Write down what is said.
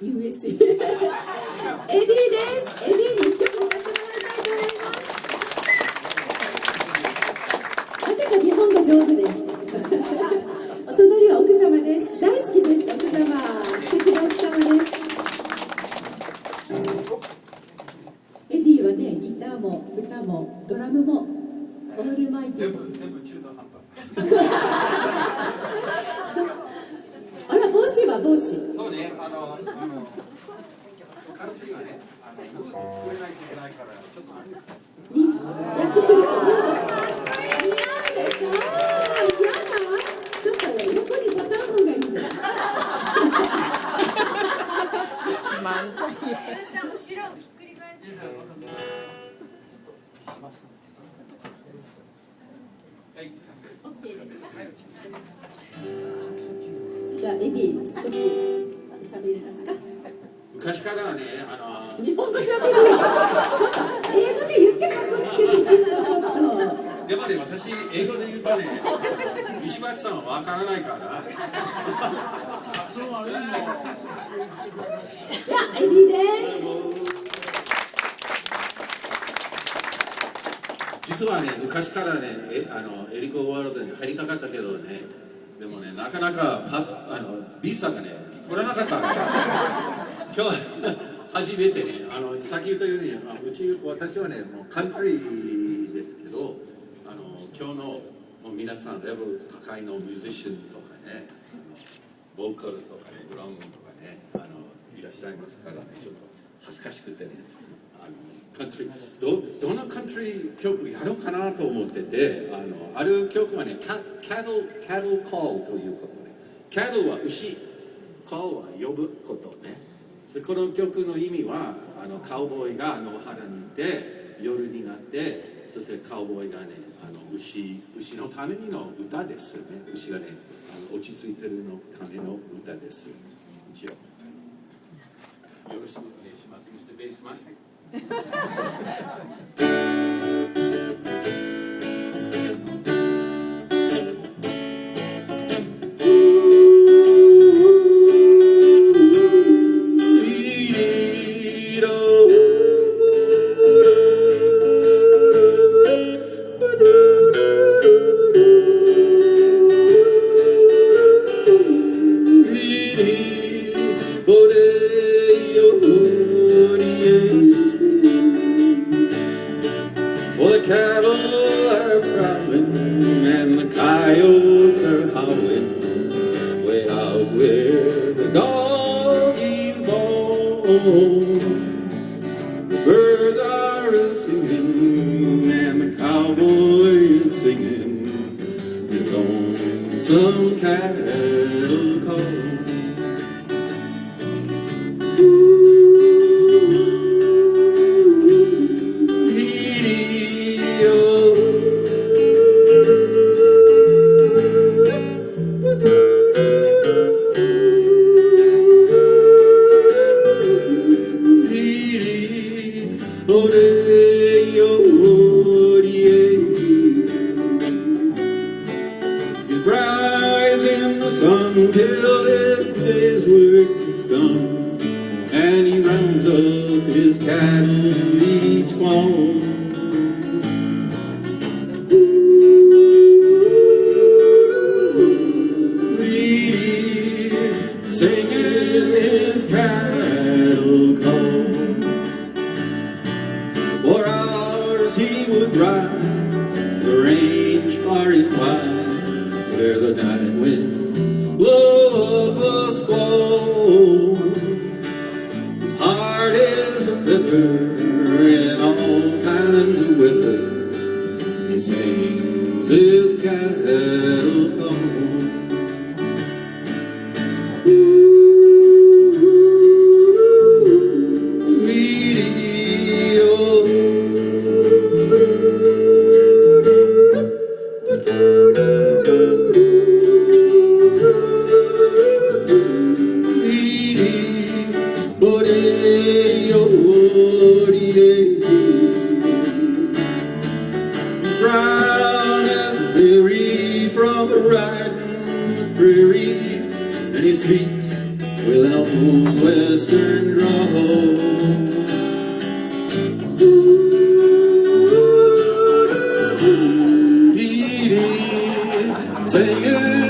USA エディです。エディに一曲歌ってもらいたいと思います。なぜか日本が上手です。お隣は奥様です。大好きです。奥様、素敵な奥様です。エディはね、ギターも歌もドラムもオールマイティー。全部中途半端。あら、帽子は帽子。そうね、カントリーはね、ムードを作れないといけないから、ちょっと訳するとムード。似合うでしょ。嫌だ。ちょっとね、横に立たん方がいいんじゃない。漫才。後ろひっくり返って。OK ですか。じゃあエディ少し喋りますか。昔からね、日本語喋るよ。ちょっと英語で言ってかっこつけてちょっと。でもね、私英語で言うとね、石橋さんはわからないから。そう悪いの。じゃあエディです。実はね、昔からね、エリコワールドに入りたかったけどね、でもね、なかなかビザがね、取らなかったんだよ。今日初めてね、さっき言ったように、私はね、もうカントリーですけど、今日のもう皆さんレベル高いのミュージシャンとかね、ボーカルとかね、ドラムとかね、いらっしゃいますからね、ちょっと恥ずかしくてね。カントリーどのカントリー曲やろうかなと思ってて、ある曲はね、キャトルコールということね。キャトルは牛、コールは呼ぶことね。でこの曲の意味は、カウボーイが野原にいて、夜になって、そしてカウボーイがね、牛のためにの歌ですね。牛がね、落ち着いてるのための歌です。一応。よろしくお願いします、Mr. Bassman。Well, the cattle are prowling and the coyotes are howling way out where the doggies bone. The birds are singing and the cowboy is singing his lonesome cattle call. Till his day's work is done, and he rounds up his cattle each fall. Singing his cattle call. For hours he would ride the range far and wide, where the night wind blow up a squall. His heart is a feather in all kinds of weather. He sings his cattle call. Brown as a berry from a riding the prairie, and he speaks with an old Western drawl. Say it.